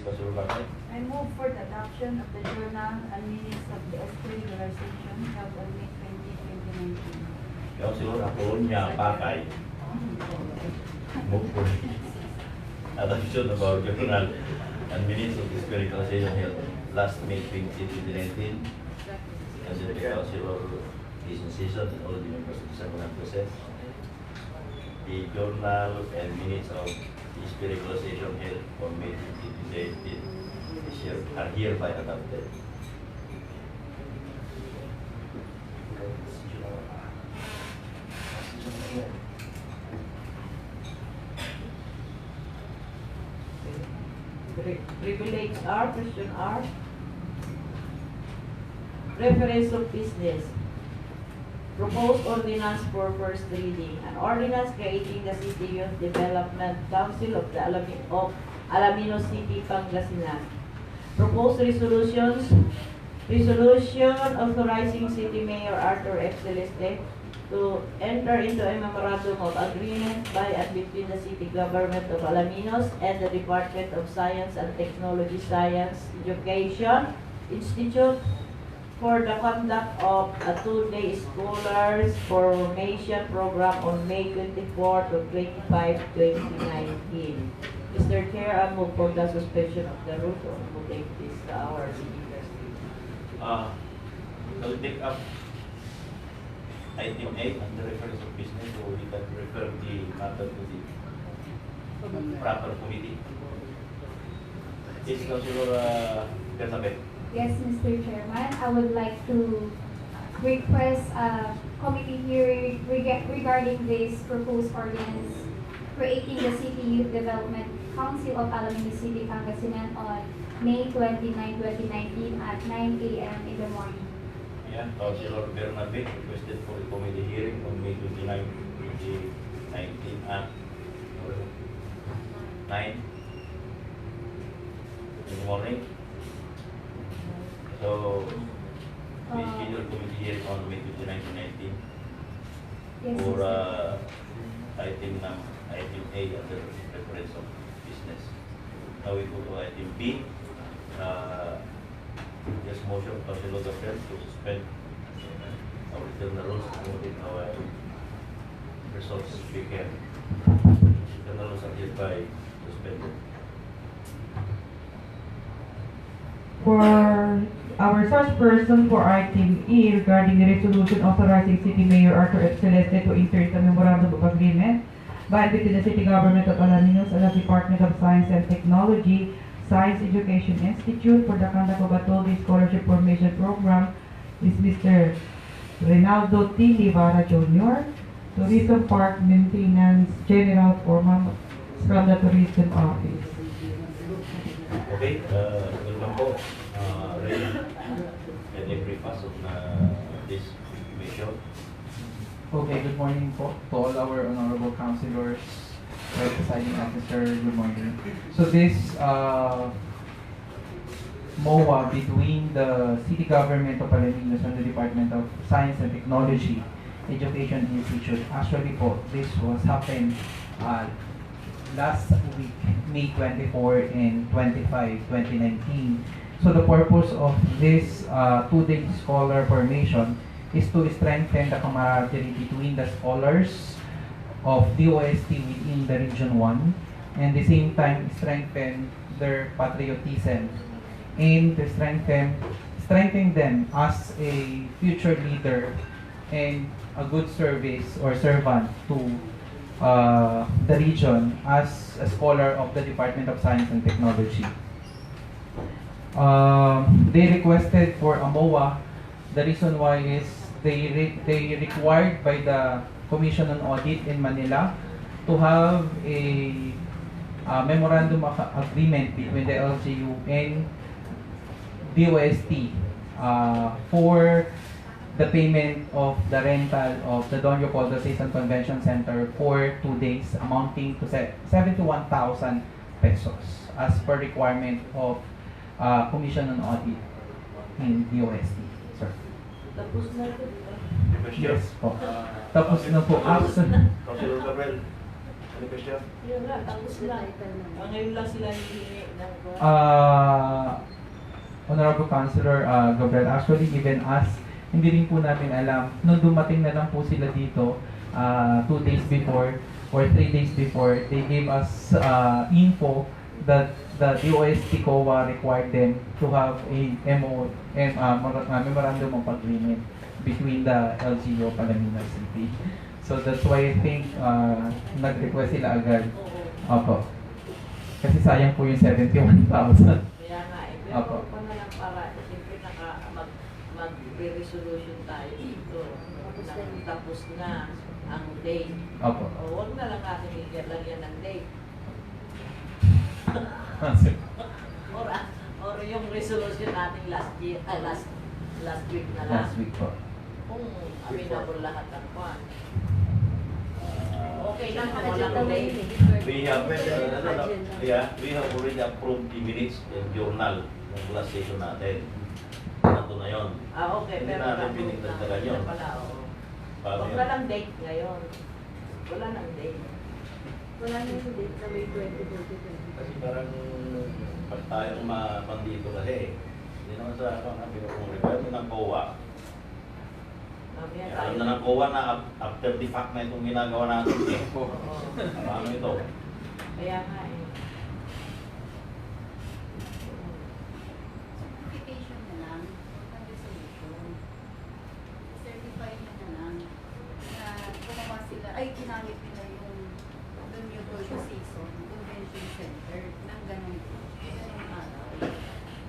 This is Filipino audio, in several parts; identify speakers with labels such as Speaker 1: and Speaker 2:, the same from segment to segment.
Speaker 1: Councilor Bakay.
Speaker 2: I move for the adoption of the journal and minutes of the SQ regularization held on May 20, 2019.
Speaker 1: Councilor Sangguniang Bakay. Move for adoption of our journal and minutes of this regularization held last May 20, 2019. And then the Councilor is in session and all the members of the Sangguniang present. The journal and minutes of this regularization held on May 20, 2019 are hereby adopted.
Speaker 3: Privilege R, question R. Reference of business. Proposed ordinance for first reading. An ordinance creating the City Youth Development Council of the Alaminos City, Pangasinan. Proposed resolutions. Resolution authorizing City Mayor Arthur F. Celeste to enter into a memorandum of agreement by and between the City Government of Alaminos and the Department of Science and Technology Science Education Institute for the conduct of a 2-day scholars formation program on May 24 to 25, 2019. Mr. Chair, I move for the suspension of the rules to take this our city festival.
Speaker 1: I'll take up item 8 on the reference of business, so we can refer the matter to the proper committee. Yes, Councilor Bernabé.
Speaker 4: Yes, Mr. Chairman, I would like to request a committee hearing regarding this proposed ordinance creating the City Youth Development Council of Alaminos City, Pangasinan on May 29, 2019 at 9 a.m. in the morning.
Speaker 1: Yeah, Councilor Bernabé requested for a committee hearing on May 29, 2019 at 9 in the morning. So, we schedule committee hearing on May 29, 2019
Speaker 4: Yes,
Speaker 1: for
Speaker 4: Mr.
Speaker 1: item A under reference of business. Now we go to item B. Just motion of Councilor Gabriel to suspend our internal rules including our results speaker. Internal rules are hereby suspended.
Speaker 5: For our such person for item E regarding the resolution authorizing City Mayor Arthur F. Celeste to enter into a memorandum of agreement by and between the City Government of Alaminos and the Department of Science and Technology Science Education Institute for the conduct of a 2-day scholarship formation program is Mr. Reynaldo T. Livara Jr. Tourism Park Maintenance General Foreman from the Tourism Office.
Speaker 1: Okay, welcome po. Ray, can you brief us on this mission?
Speaker 6: Okay, good morning po to all our honorable councilors, presiding officer, good morning. So this MOA between the City Government of Alaminos and the Department of Science and Technology Education Institute, actually po, this was happened last week, May 24 and 25, 2019. So the purpose of this 2-day scholar formation is to strengthen the camaraderie between the scholars of DOST within the Region 1 and at the same time strengthen their patriotism and to strengthen them as a future leader and a good service or servant to the region as a scholar of the Department of Science and Technology. They requested for a MOA. The reason why is they required by the Commission on Audit in Manila to have a memorandum of agreement between the LGU and DOST for the payment of the rental of the Don Leopoldo Season Convention Center for 2 days amounting to 71,000 pesos as per requirement of Commission on Audit in DOST. Sir.
Speaker 3: Tapos na ito.
Speaker 6: Yes po. Tapos na po.
Speaker 1: Councilor Gabriel, Any question?
Speaker 3: Yun nga, tapos na. Ngayon lang sila hihingi ng
Speaker 6: Honorable Councilor Gabriel, actually even us, hindi rin po namin alam. Nung dumating na lang po sila dito, 2 days before or 3 days before, they gave us info that the DOST COA required them to have a memorandum of agreement between the LGU Palomino City. So that's why I think nag-request sila agad. Opo. Kasi sayang po yung 71,000.
Speaker 3: Kaya nga eh. Pero
Speaker 6: Opo.
Speaker 3: pa na lang para siyempre mag-resolution tayo dito. Tapos na ang date.
Speaker 6: Opo.
Speaker 3: O huwag na lang natin lagyan ng date. or yung resolution natin last week na lang.
Speaker 6: Last week po.
Speaker 3: Kung aminable lahat ng kwan. Okay lang kung walang date.
Speaker 1: We have already approved the minutes and journal ng last session natin. Nato na yun.
Speaker 3: Okay,
Speaker 1: Hindi
Speaker 3: pero
Speaker 1: natin pinagdagdagan yun. Paano
Speaker 3: Huwag
Speaker 1: yun?
Speaker 3: na lang date ngayon. Wala nang date.
Speaker 2: Wala na yung date sa May 2022.
Speaker 1: Kasi parang pag tayong mapandito kasi, hindi naman sa kung requirement ng COA.
Speaker 3: Mamaya
Speaker 1: Alam
Speaker 3: tayo.
Speaker 1: na ng COA na after the fact na itong ginagawa natin.
Speaker 3: Oo.
Speaker 1: Paano ito?
Speaker 3: Kaya nga eh.
Speaker 2: Certification na lang, ang resolution. Certify nyo na lang na gumawa sila, ay ginamit nila yung the new season, convention center, ng ganong araw.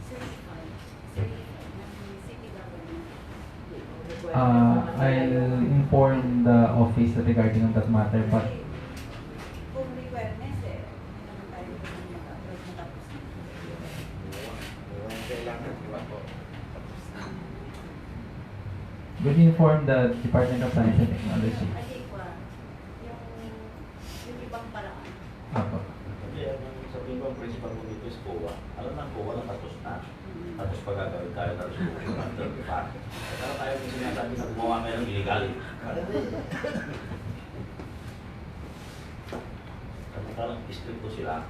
Speaker 2: Certify ng city government.
Speaker 6: I'll inform the office regarding on that matter, but
Speaker 2: Kung requirements eh, hindi naman tayo mag-approach na tapos na.
Speaker 6: we'll inform the Department of Science and Technology.
Speaker 2: Alikwa, yung ibang paraan.
Speaker 6: Opo.
Speaker 1: Kasi ang sabihin ko, ang principal mo dito is COA. Alam na COA na tapos na. Tapos pag gagawin tayo ng resolution after the fact. Kaya tayo yung sinasabi na gumawa kayo ng illegal. Kasi parang istricto sila.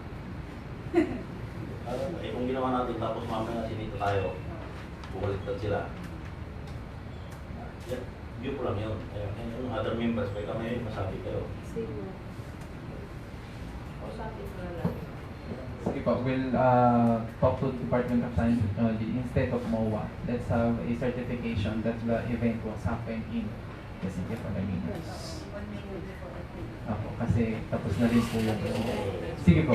Speaker 1: Kung ginawa natin tapos mamaya sinito tayo, bumaliktad sila. Yan, view ko lang yun. Yung other members, kaya kami masabi kayo.
Speaker 3: Sige. O sa atin na lang.
Speaker 6: Sige po, we'll talk to the Department of Science and Technology instead of MOA. Let's have a certification that the event was happened in the city of Alaminos.
Speaker 2: 1 minute before the thing.
Speaker 6: Opo, kasi tapos na rin po yung sige po,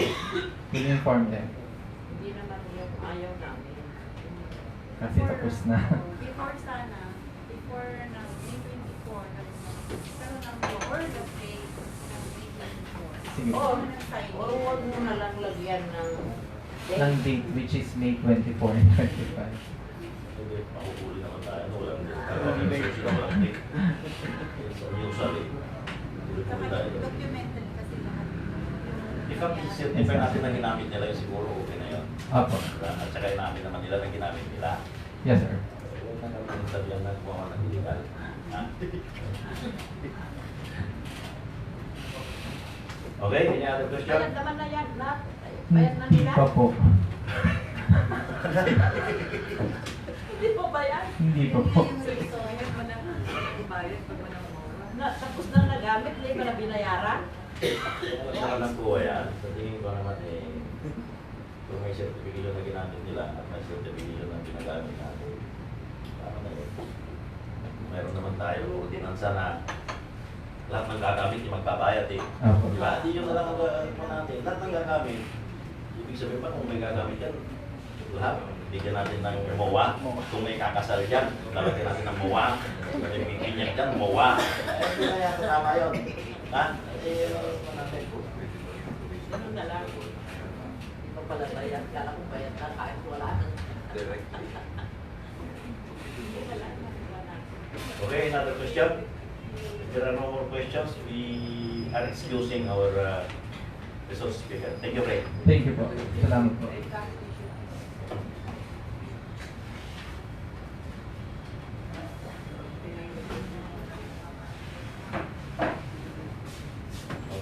Speaker 6: we'll inform them.
Speaker 3: Hindi naman yung ayaw namin.
Speaker 6: Kasi tapos na.
Speaker 2: Before sana, before ng May 24, pero ng board of May 24.
Speaker 6: Sige po.
Speaker 3: Or huwag mo na lang lagyan ng
Speaker 6: Ng date which is May 24 and 25.
Speaker 1: Hindi, makuhuli naman tayo. Walang research na walang date. It's unusual eh. Tuloy-tuloy tayo.
Speaker 2: Documented kasi lahat.
Speaker 1: I-certify natin na ginamit nila yung siguro okay na yun.
Speaker 6: Opo.
Speaker 1: At saka namin naman nila na ginamit nila.
Speaker 6: Yes, sir.
Speaker 1: Huwag na naman sabihan na gumawa ng illegal. Ha? Okay, any other question?
Speaker 3: Bayad naman na yan, lahat. Bayad na nila.
Speaker 6: Hindi pa po.
Speaker 3: Hindi po bayad.
Speaker 6: Hindi pa po.
Speaker 2: So, ayaw mo na ibayad pag walang mura.
Speaker 3: Tapos na nagamit, hindi pa na binayaran.
Speaker 1: Alam naman ng buhay yan. Sa tingin ko naman eh, kung may certification na ginamit nila at may certification na ginagamit natin, tama na yun. Meron naman tayo ordinansa na lahat ng gagamit yung magbabayad eh.
Speaker 6: Opo.
Speaker 1: Diba? Hindi yun na lang ang gagawin natin. Lahat ng gagamit. Ibig sabihin pa kung may gagamit yan, lahat. Bigyan natin ng MOA. Kung may kakasal dyan, lalagyan natin ng MOA. Kung may pikinyak dyan, MOA. Hindi na yata tama yun. Ha? Eh, natin po.
Speaker 3: Ganun na lang. Hindi pa pala bayad. Kala ko bayad na kahit wala nang.
Speaker 1: Okay, another question? If there are no more questions, we are excusing our resource speaker. Thank you, Ray.
Speaker 6: Thank you po. Salamat po.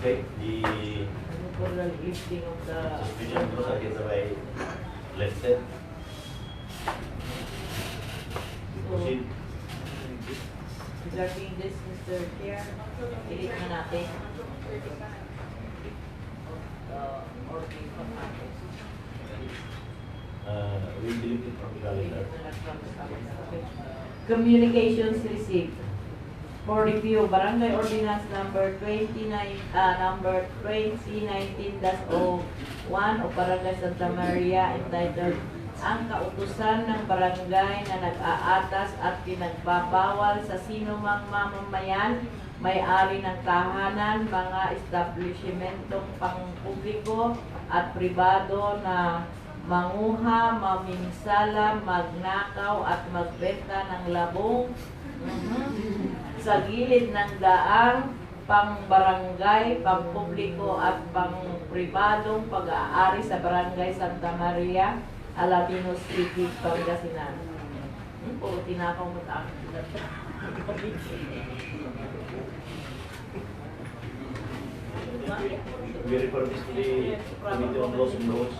Speaker 1: Okay, the
Speaker 3: temporary lifting of the
Speaker 1: Suspicion ko sa kita by lifted. Proceed.
Speaker 3: Regarding this, Mr. Chair, delete na natin. Ordering from others.
Speaker 1: We delete it from calendar.
Speaker 3: Communications received. For review, Barangay Ordinance number 2019-01 o Barangay Santa Maria entitled Ang Kautusan ng Barangay na Nag-aatas at Pinagbabawal sa sinumang mamamayan, may-ari ng tahanan, mga establishmentong pangpubliko at pribado na manguha, maminsala, magnakaw at magbenta ng labong sa gilid ng daang pang-barangay, pang-publiko at pang-pribadong pag-aari sa Barangay Santa Maria, Alaminos City, Pangasinan. Puro tinakaw mo sa akin.
Speaker 1: We refer this to the Committee on Laws and Laws.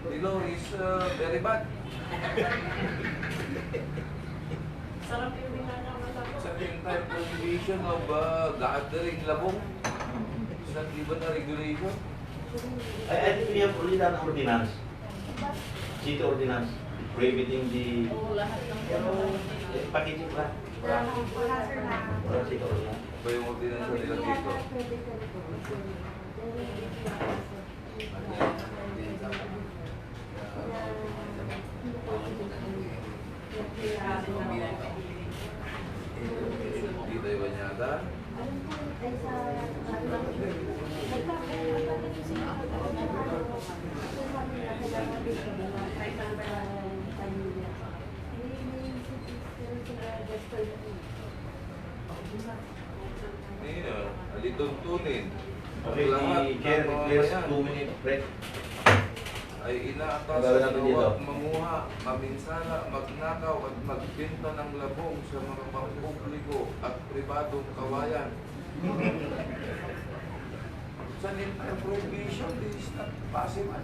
Speaker 7: The law is very bad.
Speaker 3: Sarap yung binanang
Speaker 7: Sa entire prohibition of gathering labong. Isang iba na regulation.
Speaker 1: I think we have already done an ordinance. City ordinance prohibiting the
Speaker 2: lahat ng
Speaker 1: packaging ba? Wala city ordinance.
Speaker 7: Pa yung ordinance nila dito. Hindi tayo banyada. Ngayon, alituntunin.
Speaker 1: Okay,
Speaker 7: Lahat
Speaker 1: the chair
Speaker 7: ng
Speaker 1: declares
Speaker 7: mamamayan
Speaker 1: 2-minute break.
Speaker 7: ay inaatas
Speaker 1: Gagawin
Speaker 7: sa
Speaker 1: natin
Speaker 7: bawat
Speaker 1: dito.
Speaker 7: manguha, maminsala, magnakaw at magbenta ng labong sa mga pangpubliko at pribadong kawayan. Sa entire prohibition, this is not possible.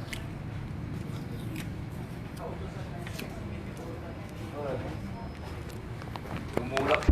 Speaker 7: Umulak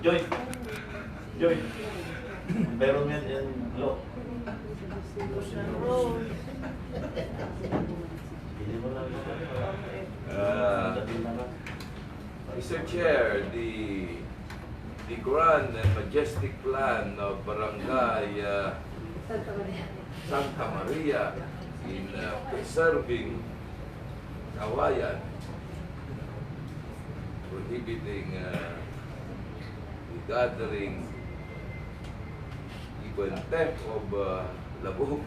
Speaker 1: Joy! Joy! Environment and law. Hindi mo lang
Speaker 7: Mr. Chair, the grand and majestic plan of Barangay Santa Maria in preserving kawayan, prohibiting the gathering, even theft of labong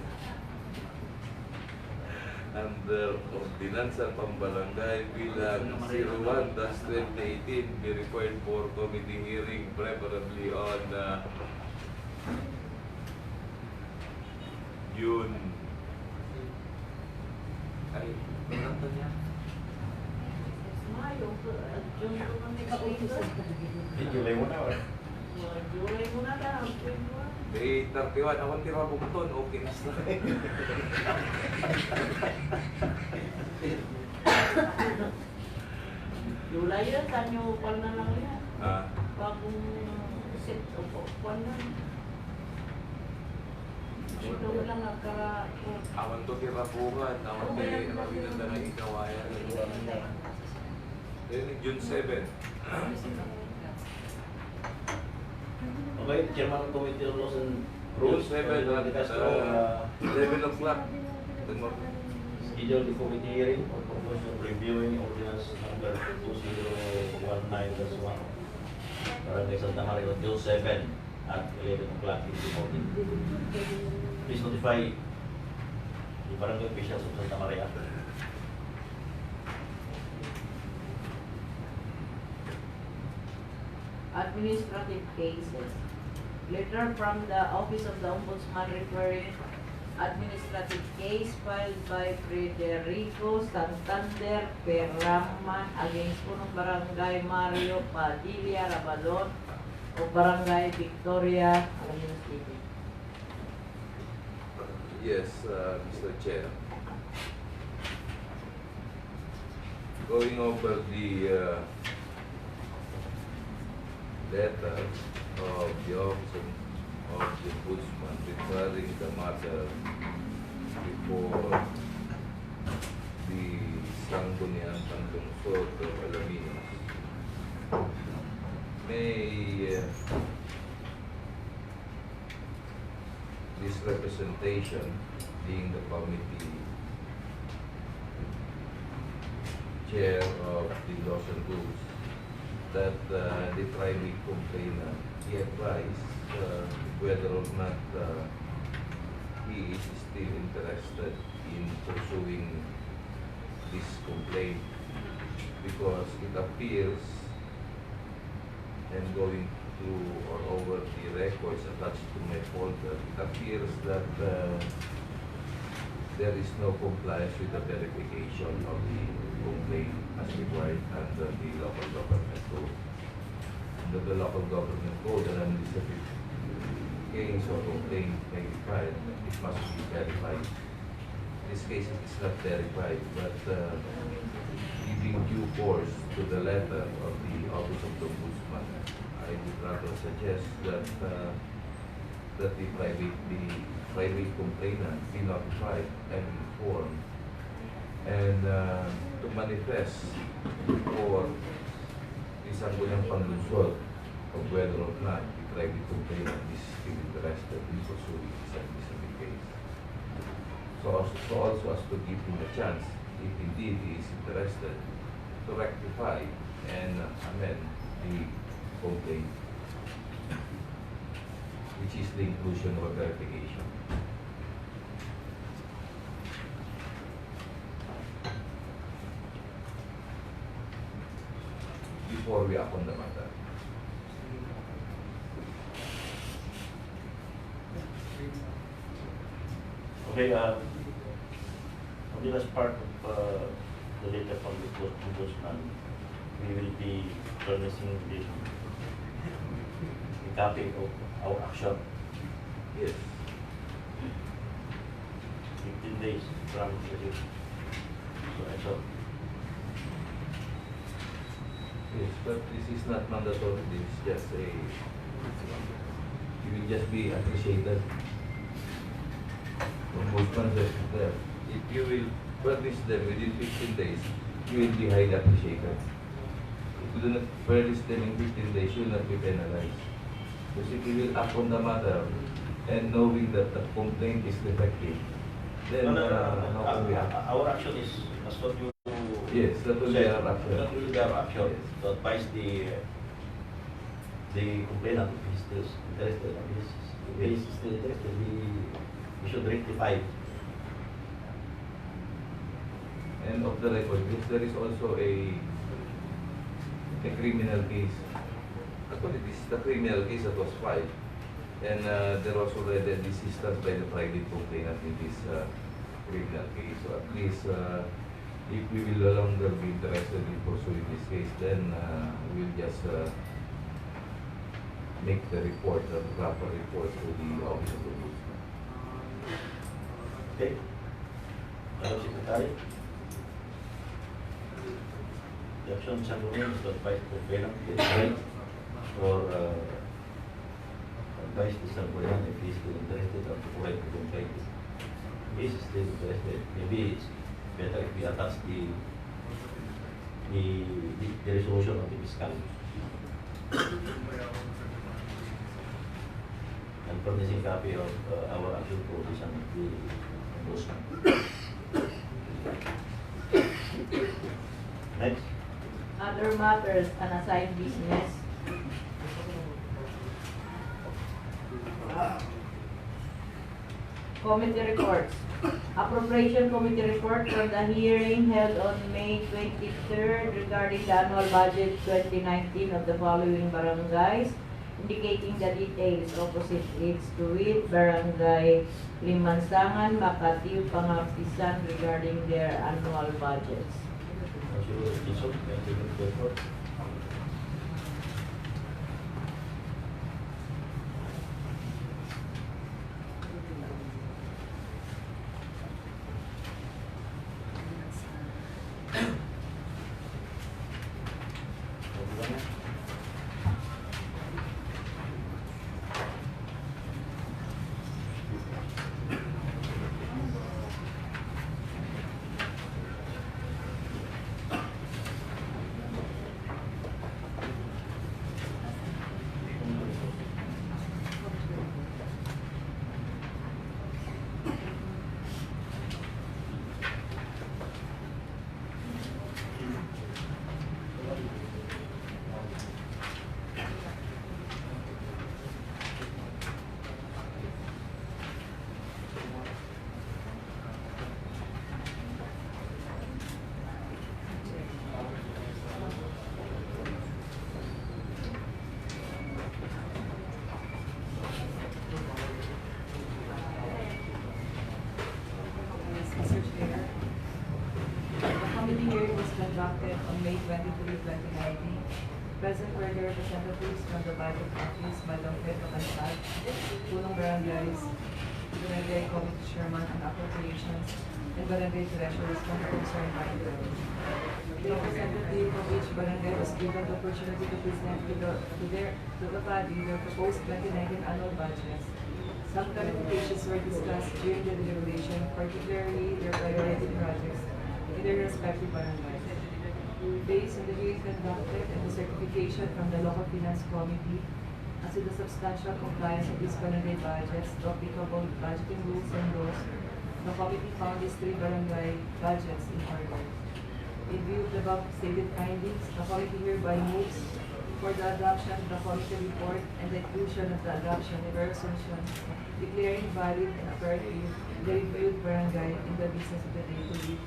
Speaker 7: under Ordinansa Pambarangay bilang 01-2018 be referred for committee hearing preferably on June. Ay, ano niya?
Speaker 3: Mayo, June ko na next week.
Speaker 1: July mo na wala.
Speaker 3: July mo na lang.
Speaker 7: May 31 ako tira bukton, okay na sa
Speaker 3: July yun, tanyo kwan na lang yan. Bagong set o kwan na. Ito lang nagkara.
Speaker 7: awan to tira bukan, awan kay Rawin na ng ikawayan. June 7.
Speaker 1: Okay, Chairman ng Committee on Laws and
Speaker 7: June
Speaker 1: Rules.
Speaker 7: 7
Speaker 1: President
Speaker 7: at
Speaker 1: Castro,
Speaker 7: 11 o'clock.
Speaker 1: schedule the committee hearing on proposal reviewing ordinance number 2019-1. Barangay Santa Maria on June 7 at 11 o'clock in the morning. Please notify the barangay officials of Santa Maria.
Speaker 3: Administrative cases. Letter from the Office of the Ombudsman referring administrative case filed by Federico Santander Perraman against punong Barangay Mario Padilla Rabalon o Barangay Victoria, Alaminos City.
Speaker 7: Yes, Mr. Chair. Going over the letter of the Office of the Ombudsman referring the matter before the Sangguniang Panlungsod of Alaminos. May this representation being the committee chair of the Laws and Rules that the private complainant he advised whether or not he is still interested in pursuing this complaint because it appears, and going through or over the records attached to my folder, it appears that there is no compliance with the verification of the complaint as required under the local government code. Under the local government code, an administrative case or complaint may be filed, it must be verified. In this case, it is not verified, but giving due course to the letter of the Office of the Ombudsman, I would rather suggest that that the private complainant be notified and informed and to manifest for the Sangguniang Panlungsod of whether or not the private complainant is still interested in pursuing this administrative case. So also as to give him a chance, if indeed he is interested, to rectify and amend the complaint, which is the inclusion of a verification. Before we act on the matter.
Speaker 1: Okay, on the last part of the letter from the Ombudsman, we will be furnishing the copy of our action.
Speaker 7: Yes.
Speaker 1: 15 days from the date. So,
Speaker 7: Yes, but this is not mandatory. This is just a, you will just be appreciated. Ombudsman says that if you will furnish them within 15 days, you will be highly appreciated. If you do not furnish them in 15 days, you will not be penalized. Because if you will act on the matter and knowing that the complaint is defective, then how can we act?
Speaker 1: Our action is as what you
Speaker 7: Yes, that will be
Speaker 1: said.
Speaker 7: our action.
Speaker 1: That will be our action
Speaker 7: Yes.
Speaker 1: to advise the complainant if he's still interested. If he's still interested, we should rectify.
Speaker 7: And of the record, if there is also a criminal case. Actually, this is the criminal case that was filed. And there was already a desistance by the private complainant in this criminal case. So at least, if we will no longer be interested in pursuing this case, then we'll just make the report, the proper report to the Office of the Ombudsman.
Speaker 1: Okay? Madam Secretary? The action sa Sangguniang is to advise the complainant to get or advise the Sangguniang if he's still interested or to provide the complaint. If he's still interested, maybe it's better if we attach the resolution of the fiscal. And furnishing copy of our action to the Ombudsman. Next.
Speaker 3: Other matters, unassigned business. Committee reports. Appropriation Committee report from the hearing held on May 23rd regarding the annual budget 2019 of the following barangays, indicating the details opposite it to it, Barangay Limansangan, Makati, Pangapisan regarding their annual budgets.
Speaker 5: Conducted on May 23, 2019. Present were the representatives from the Budget Office, Madam Pedro Cansad, Punong Barangays, Barangay Committee Chairman and Appropriations, and Barangay Treasurers from the concerned barangay. The representative of each barangay was given the opportunity to present to the body their proposed 2019 annual budgets. Some clarifications were discussed during the deliberation, particularly their priority projects in their respective barangays. Based on the hearing conducted and the certification from the Local Finance Committee as to the substantial compliance of these barangay budgets to applicable budgeting rules and laws, the committee found these three barangay budgets in order. In view of the above stated findings, the committee hereby moves for the adoption of the committee report and the inclusion of the adoption of a resolution declaring valid and operative the reviewed barangay in the business of the day to be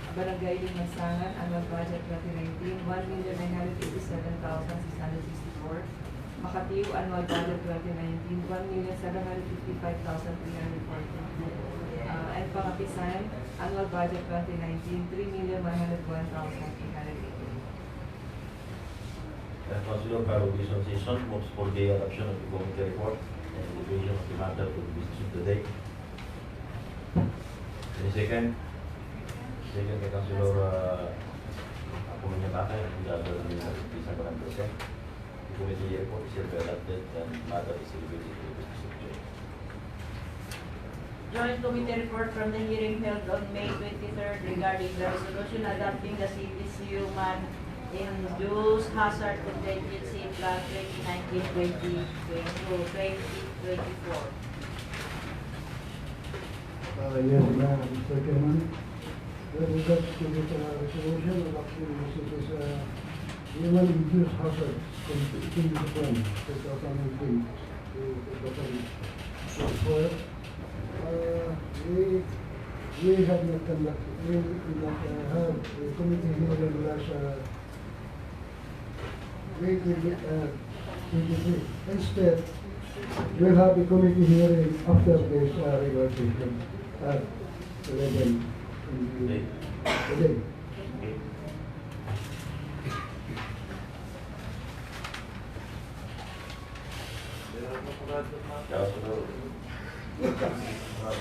Speaker 5: Barangay Limansangan, annual budget 2019, 1,987,664. Makati, annual budget 2019, 1,755,340. And Pangapisan, annual budget 2019, 3,101,880.
Speaker 1: Councilor Caro Bison Season moves for the adoption of the committee report and the division of the matter to the business of the day. Any second? Second by Councilor Sangguniang Panlungsod, gather the isang 100%. The committee report is hereby adopted and matter is elevated to the business of Jay.
Speaker 3: Joint Committee report from the hearing held on May 23rd regarding the resolution adopting the city's human induced hazard contingency plan 2019-2024.
Speaker 8: Yes, Mr. Chairman. With regards to this resolution adopting the city's human induced hazard contingency plan 2019 to 2024, we have not conducted, we did not have a committee hearing last week with 23. Instead, we'll have a committee hearing after this regular session at 11 in the day.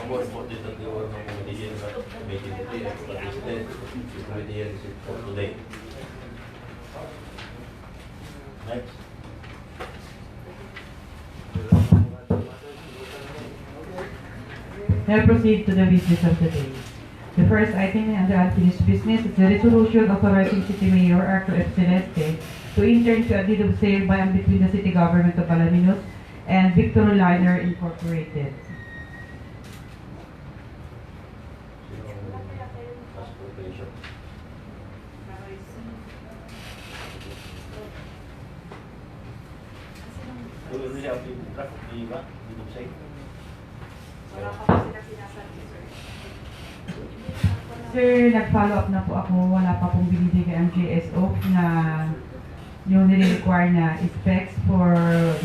Speaker 1: More important that the work of committee hearing at May 23, but instead, the committee hearing is for today. Next.
Speaker 5: Now proceed to the business of the day. The first item under unfinished business is the resolution authorizing City Mayor Arthur F. Celeste to enter into a deed of sale by and between the City Government of Alaminos and Victor Liner Incorporated.
Speaker 1: Transportation. Do you really have to draft the what? Did you say?
Speaker 2: Wala pa po sila sinasabi, sir.
Speaker 5: Sir, nag-follow up na po ako. Wala pa pong binibigay ang GSO na yung nire-require na specs for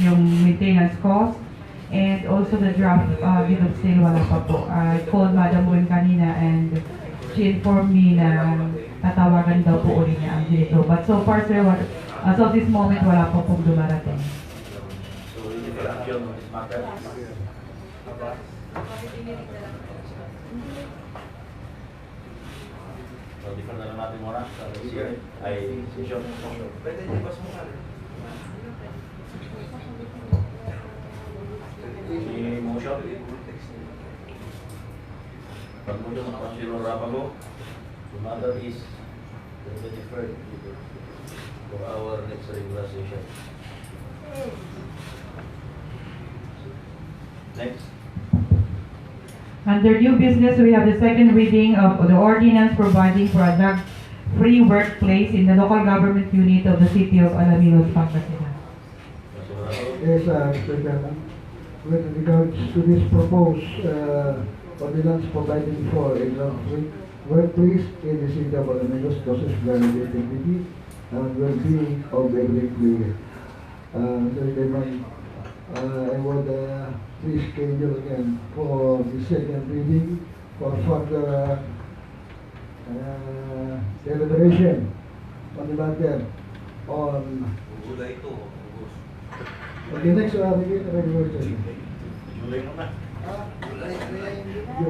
Speaker 5: yung maintenance cost and also the draft deed of sale wala pa po. I called Madam Wen kanina and she informed me na tatawagan daw po ulit niya ang GSO. But so far, sir, as of this moment, wala pa pong dumarating.
Speaker 1: So, is it action on this matter? So, different na lang natin muna sa next year ay session.
Speaker 7: Pwede niyo bas mo ka?
Speaker 1: Si motion. Pag motion ng Councilor Rapago, the matter is deferred for our next regular session. Next.
Speaker 5: Under new business, we have the second reading of the ordinance providing for a drug-free workplace in the local government unit of the city of Alaminos, Pangasinan.
Speaker 1: Councilor Rapago.
Speaker 8: Yes, Mr. Chairman. With regards to this proposed ordinance providing for a drug-free workplace in the city of Alaminos, causes guaranteed dignity and well-being of every employee. Mr. Chairman, I would please schedule again for the second reading for further deliberation on the matter on
Speaker 7: Gula ito.
Speaker 8: the next regular session.
Speaker 1: July naman.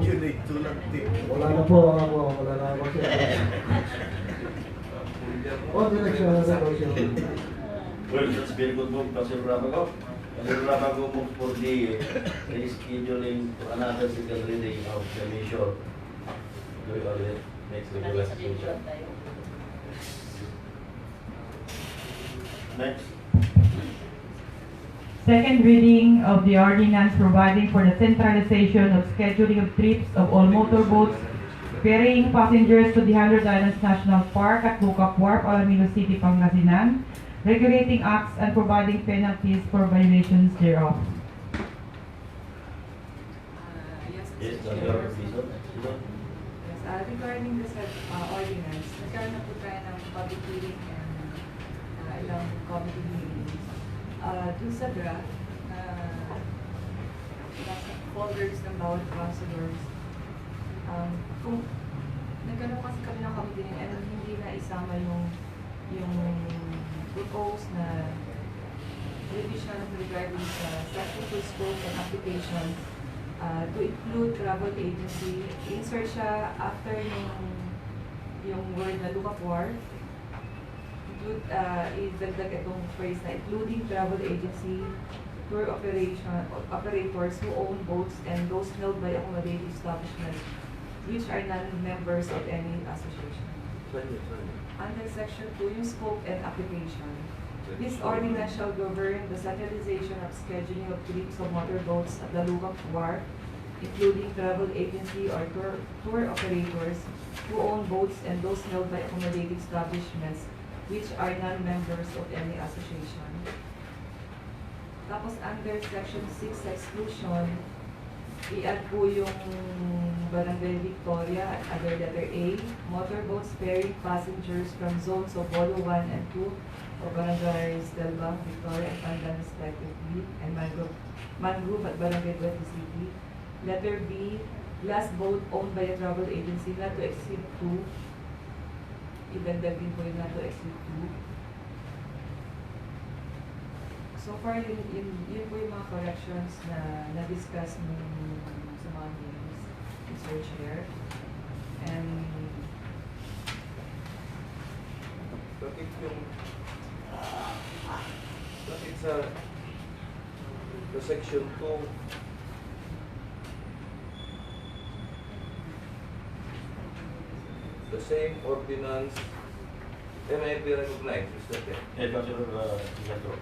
Speaker 7: July 2 lang tip.
Speaker 8: Wala na po ako, wala na ako siya. On the next regular session.
Speaker 1: Well, that's very good move, Councilor Rapago. Councilor Rapago moves for the rescheduling to another second reading of the measure during our next regular session. Next.
Speaker 5: Second reading of the ordinance providing for the centralization of scheduling of trips of all motorboats ferrying passengers to the 100 Islands National Park at Bucap Wharf, Alaminos City, Pangasinan, regulating acts and providing penalties for violations thereof.
Speaker 2: Yes,
Speaker 1: Yes,
Speaker 2: Mr.
Speaker 1: Councilor
Speaker 2: Chair.
Speaker 1: Bison.
Speaker 2: Yes, regarding the said ordinance, nagkaroon na po tayo ng public hearing and ilang committee hearings. Dun sa draft, nasa folders ng bawat councilors, kung nagkaroon kasi kami ng committee hearing and hindi na isama yung proposed na revision regarding sa statutory scope and application to include travel agency. Insert siya after yung word na Bucap Wharf
Speaker 5: include, idagdag itong phrase na including travel agency, tour operators who own boats and those held by accommodating establishments which are non-members of any association. Under section 2, yung scope and application. This ordinance shall govern the centralization of scheduling of trips of motorboats at the Lubak Wharf, including travel agency or tour operators who own boats and those held by accommodating establishments which are non-members of any association. Tapos under section 6 exclusion, i-add po yung Barangay Victoria under letter A, motorboats ferrying passengers from zones of Bolo 1 and 2 of Barangays Dalbang, Victoria, and Pandan respectively, and Mangrove at Barangay 20 City. Letter B, glass boat owned by a travel agency not to exceed 2. Idagdag din po yung not to exceed 2. So far, yun po yung mga corrections na na-discuss sa mga meetings, Mr. Chair. And
Speaker 7: Bakit sa section 2 the same ordinance may be recognized, Mr. Chair?
Speaker 1: Yes, Councilor Castro.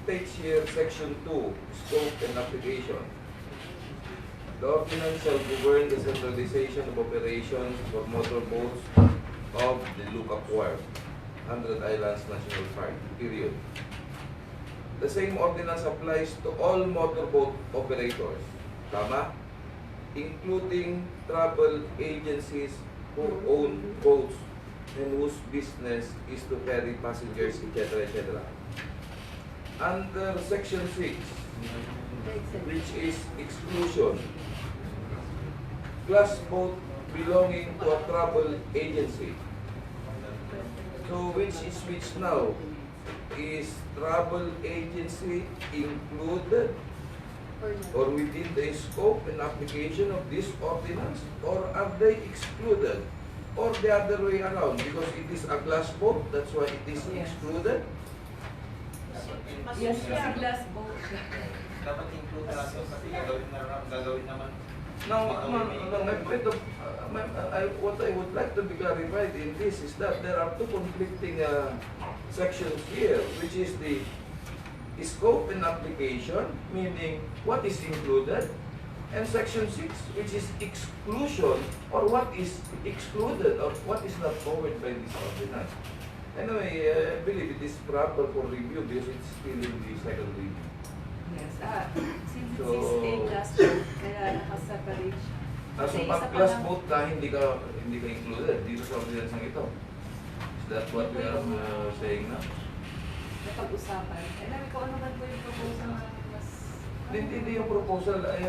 Speaker 7: States here, section 2, scope and application. The ordinance shall govern the centralization of operations for motorboats of the Lubak Wharf, 100 Islands National Park, period. The same ordinance applies to all motorboat operators, tama? Including travel agencies who own boats and whose business is to ferry passengers, etc., etc. Under section 6, which is exclusion, glass boat belonging to a travel agency. So which is which now? Is travel agency included or within the scope and application of this ordinance, or are they excluded? Or the other way around, because it is a glass boat, that's why it is
Speaker 5: Yes.
Speaker 7: excluded?
Speaker 5: yes, kasi glass boat.
Speaker 9: Dapat include natin kasi gagawin naman.
Speaker 7: Now, my point of, what I would like to be clarified in this is that there are two conflicting sections here, which is the scope and application, meaning what is included, and section 6, which is exclusion, or what is excluded, or what is not covered by this ordinance. Anyway, I believe it is proper for review because it's still in the second review.
Speaker 5: Yes, since
Speaker 7: So,
Speaker 5: it's a glass boat, kaya nakaseparate siya.
Speaker 7: So
Speaker 5: Kasi
Speaker 7: pag
Speaker 5: isa pa
Speaker 7: glass
Speaker 5: lang-
Speaker 7: boat ka, hindi ka included dito sa ordinance ng ito. Is that what we are saying now?
Speaker 5: Napag-usapan. And then, ikaw ano ba po yung proposal na mas...
Speaker 7: Hindi yung proposal. I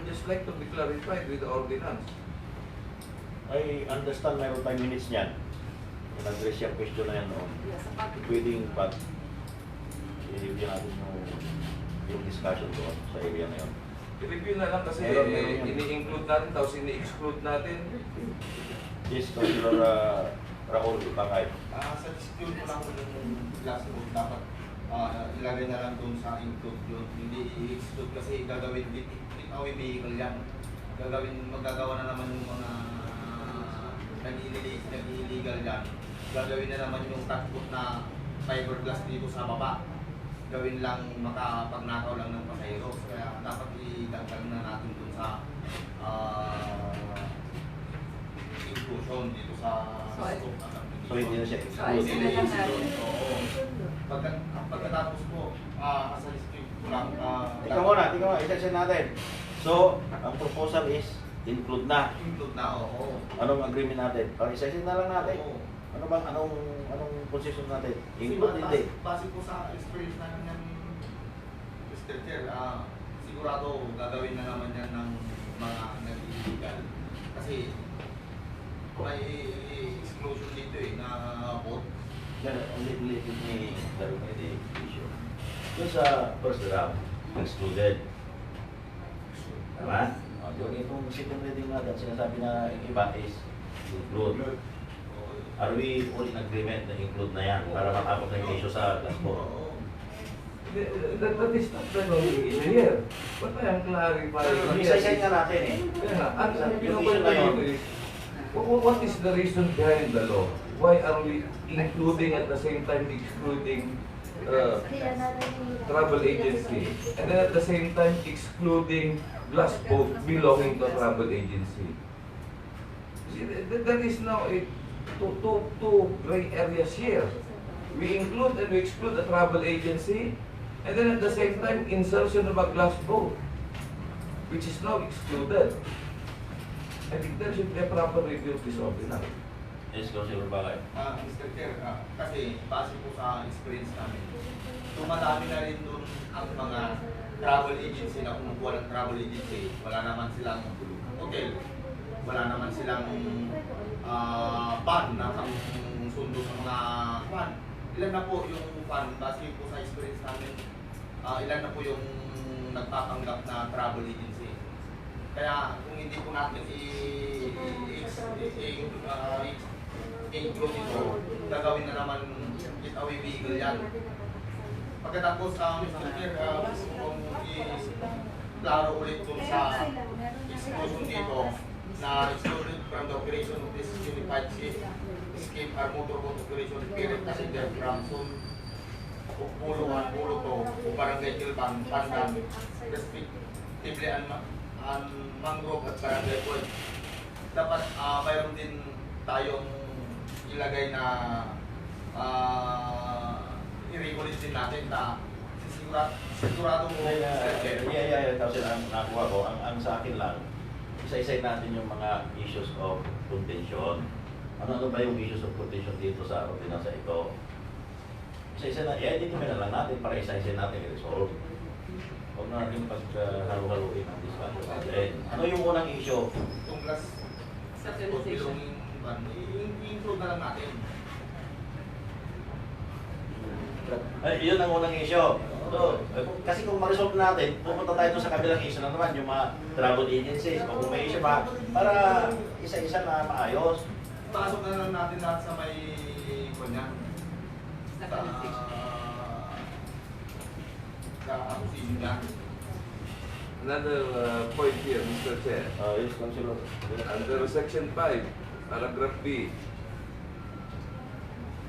Speaker 7: just like to be clarified with the ordinance.
Speaker 1: I understand mayroon tayong minutes niyan. Nag-address yung question na yan noon.
Speaker 5: Yeah, sa public.
Speaker 1: Pwedeng pag i-review natin yung discussion doon sa area na yun.
Speaker 7: I-review na lang kasi
Speaker 1: Meron yan.
Speaker 7: ini-include natin tapos ini-exclude natin.
Speaker 1: Yes, Councilor Raul, bakay.
Speaker 9: Sa dispute ko lang yung glass boat, dapat ilagay na lang doon sa include yun. Hindi i-exclude kasi gagawin with away vehicle yan. Magagawa na naman yung mga nag-illegal yan. Gagawin na naman yung transport na fiberglass dito sa baba. Gawin lang makapagnakaw lang ng pasahero. Kaya dapat idagdag na natin dun sa inclusion dito sa scope ng application.
Speaker 1: So hindi na siya
Speaker 5: So, ayusin na lang natin.
Speaker 9: Oo. Pagkatapos po, sa district ko lang,
Speaker 1: Ikaw muna, isa-isa natin. So, ang proposal is include na.
Speaker 9: include na, oo.
Speaker 1: Anong agreement natin? Isa-isa na lang natin.
Speaker 9: Oo.
Speaker 1: Ano bang, anong position natin?
Speaker 9: Kasi
Speaker 1: Include hindi.
Speaker 9: base po sa experience namin ng Mr. Chair, sigurado gagawin na naman yan ng mga nag-illegal. Kasi may exclusion dito na boat.
Speaker 1: Ulit ni Darwin the issue. Doon sa first round, excluded. Tama? Doon itong second reading natin, sinasabi na yung iba is include. Are we all in agreement na include na yan para matapos na yung issue sa Glasgow?
Speaker 7: That is not the only issue here. But I am clarifying
Speaker 1: Isa-isa nga natin eh.
Speaker 7: Yeah, and
Speaker 1: Yung issue na yun.
Speaker 7: what is the reason behind the law? Why are we including at the same time excluding travel agency, and then at the same time excluding glass boat belonging to a travel agency? See, there is now two gray areas here. We include and we exclude a travel agency, and then at the same time insertion of a glass boat, which is now excluded. I think there should be a proper review of this ordinance.
Speaker 1: Yes, Councilor Bakay.
Speaker 9: Mr. Chair, kasi base po sa experience namin, dumadami na rin doon ang mga travel agency na kumukuha ng travel agency. Wala naman silang hotel, wala naman silang van na sundo sa mga van. Ilan na po yung van, base po sa experience namin, ilan na po yung nagpapanggap na travel agency. Kaya kung hindi po natin i-include ito, gagawin na naman getaway vehicle yan. Pagkatapos Mr. Chair, kung i-klaro ulit dun sa exclusion dito na excluded from the operation of this unified scheme or motorboat operation period passenger from Sun, Puluhan, Puluto, Barangay Kilban, Pandan, respectively ang mangrove at barangay point. Dapat mayroon din tayong ilagay na i-regulate din natin na sigurado mo.
Speaker 1: Kasi ang nakuha ko, ang sa akin lang, isa-isay natin yung mga issues of contention. Ano ba yung issues of contention dito sa ordinansa ito? Isa-isa na, i-identify na lang natin para isa-isa natin i-resolve. Huwag na natin pag-halo-haloin ang discussion natin. Ano yung unang issue?
Speaker 9: Itong glass belonging van, i-include na lang natin.
Speaker 1: Ay, yun ang unang issue. So, kasi kung ma-resolve natin, pupunta tayo sa kabilang issue na naman, yung mga travel agencies. Kung may issue pa, para isa-isa na maayos.
Speaker 9: Pasok na lang natin lahat sa may kunyan. Sa acquisition niya.
Speaker 7: Another point here, Mr. Chair.
Speaker 1: Yes, Councilor.
Speaker 7: Under Section 5, Paragraph B,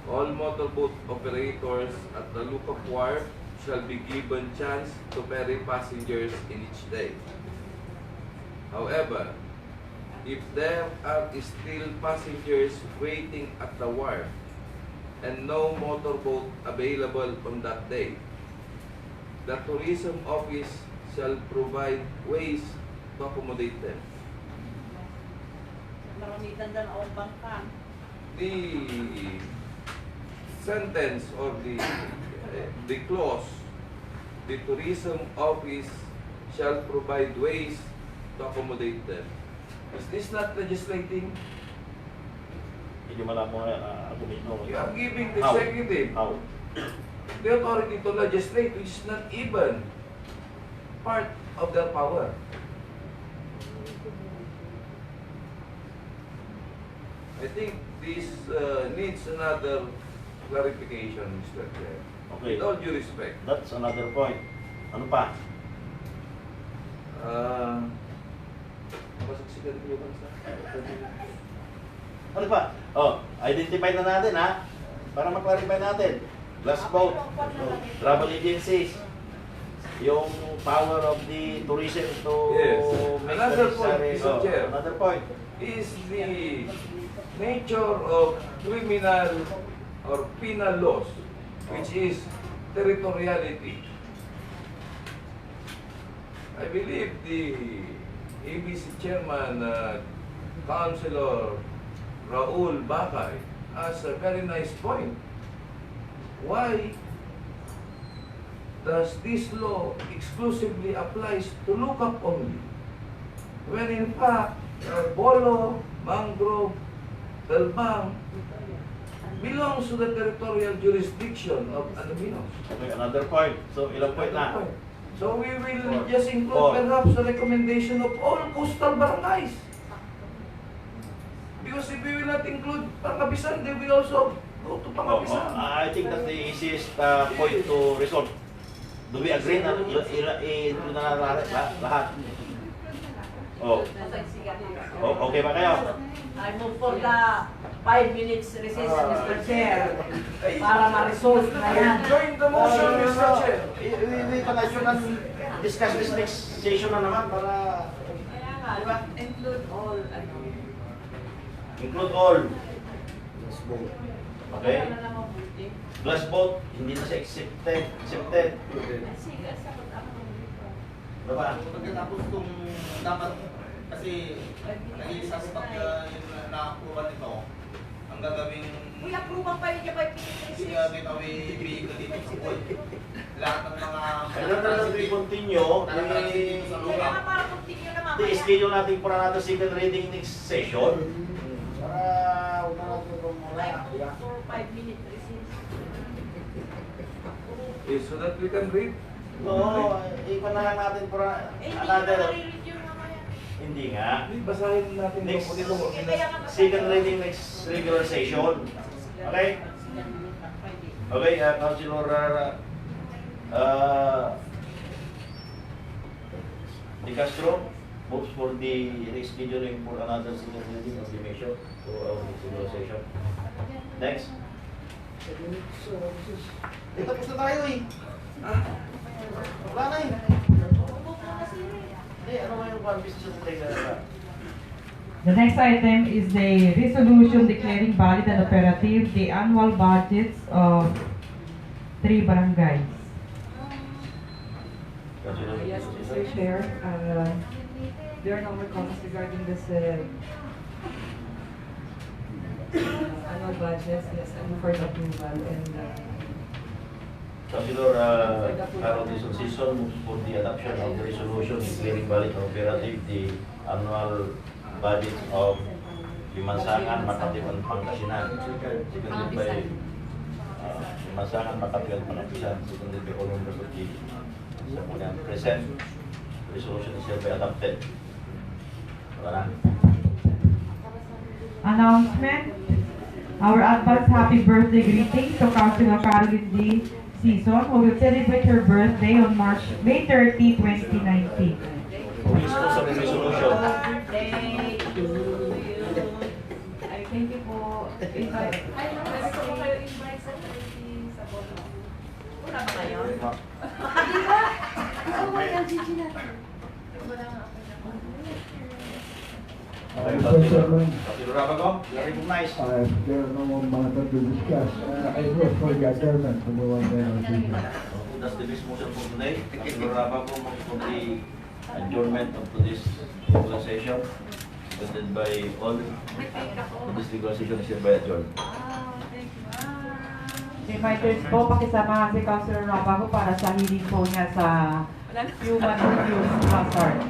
Speaker 7: all motorboat operators at the Lupa Wharf shall be given chance to ferry passengers in each day. However, if there are still passengers waiting at the wharf and no motorboat available on that day, the tourism office shall provide ways to accommodate them. The sentence or the clause, the tourism office shall provide ways to accommodate them. Is this not legislating?
Speaker 1: Hindi mo lang mo
Speaker 7: You are giving the
Speaker 1: How?
Speaker 7: executive
Speaker 1: How?
Speaker 7: the authority to legislate, which is not even part of their power. I think this needs another clarification, Mr. Chair.
Speaker 1: Okay.
Speaker 7: With all due respect.
Speaker 1: That's another point. Ano pa? Ano pa? Identify na natin ha. Para ma-clarify natin. Glass boat, travel agencies, yung power of the tourism to
Speaker 7: Yes.
Speaker 1: make
Speaker 7: Another
Speaker 1: the
Speaker 7: point,
Speaker 1: necessary-
Speaker 7: Mr. Chair.
Speaker 1: Another point.
Speaker 7: Is the nature of criminal or penal laws, which is territoriality. I believe the ABC chairman, Councilor Raul Bakay, has a very nice point. Why does this law exclusively applies to lookup only? When in fact, Bolo, Mangrove, Dalbang belongs to the territorial jurisdiction of Alaminos.
Speaker 1: Okay, another point. So, ilang point na?
Speaker 7: So we will just include
Speaker 1: Oh.
Speaker 7: perhaps the recommendation of all coastal barangays.
Speaker 6: Because if we will not include Pangabisan, they will also go to Pangabisan.
Speaker 1: I think that's the easiest point to resolve. Do we agree na i-include na lahat? Oh. Okay ba kayo?
Speaker 3: I move for the 5 minutes recess, Mr. Chair, para ma-resolve na yan.
Speaker 6: Join the motion, Mr. Chair.
Speaker 1: We can discuss this next session na naman para...
Speaker 3: Diba? Include all,
Speaker 1: Include all. Okay?
Speaker 3: Ano na naman buti?
Speaker 1: Glass vote, hindi na siya accepted. Ano ba?
Speaker 9: Pagkatapos kung dapat, kasi nag-i-suspect yung na-approve nito, ang gagawing
Speaker 2: Uy, approve pa yun yung 5 minutes
Speaker 9: hindi
Speaker 2: recess.
Speaker 9: gagawin vehicle dito sa pool. Lahat ng mga
Speaker 1: Kailan na natin i-continue,
Speaker 2: Kaya nga para continue na mamaya.
Speaker 1: i-schedule natin para natin second reading next session. Para huwag na natin itong
Speaker 3: I move for 5 minutes recess.
Speaker 7: So that we can read.
Speaker 1: Oo, ipan na lang natin para
Speaker 2: Hindi nyo
Speaker 1: another...
Speaker 2: na-review mamaya.
Speaker 1: Hindi nga.
Speaker 6: Basahin natin
Speaker 1: Next,
Speaker 2: Kaya nga
Speaker 1: second reading next regular session. Okay? Okay, Councilor De Castro moves for the rescheduling for another second reading of the measure to our regular session. Next.
Speaker 8: 5 minutes recess.
Speaker 1: Tapos na tayo eh. Wala na eh. Hindi, ano yung one business of the
Speaker 5: The next item is the resolution declaring valid and operative the annual budgets of 3 barangays.
Speaker 10: Yes, Mr. Chair, there are no more comments regarding this annual budgets. Yes, I'm for the approval and
Speaker 1: Councilor Carol Dizon Season moves for the adoption of the resolution declaring valid and operative the annual budget of Limansangan, Makati, and Pangasinan. Seconded by Limansangan, Makati, and Pangasinan. Seconded by all members of the Sangguniang present. Resolution is hereby adopted. Wala na.
Speaker 5: Announcement. Our advance happy birthday greetings to Councilor Caroline D. Season, who will celebrate her birthday on May 30, 2019.
Speaker 1: Please po sa resolution.
Speaker 3: Birthday to you.
Speaker 10: I thank you po. Invite.
Speaker 2: Ay, gusto ko kayo invite sa 30 sa bono.
Speaker 3: Wala ba ngayon?
Speaker 2: Oh my God, Gigi na. Wala nga ako na.
Speaker 1: Okay,
Speaker 8: Mr. Chairman,
Speaker 1: Councilor Rabago, you are recognized.
Speaker 8: if there are no more matter to discuss, I vote for the adjournment of the one-day meeting.
Speaker 1: That's the best motion for today. Councilor Rabago moves for the adjournment of today's regular session. Seconded by all. This regular session is hereby adjourned.
Speaker 5: Reminders po, pakisama si Councilor Rabago para sa hearing po niya sa Human Resource Hazard.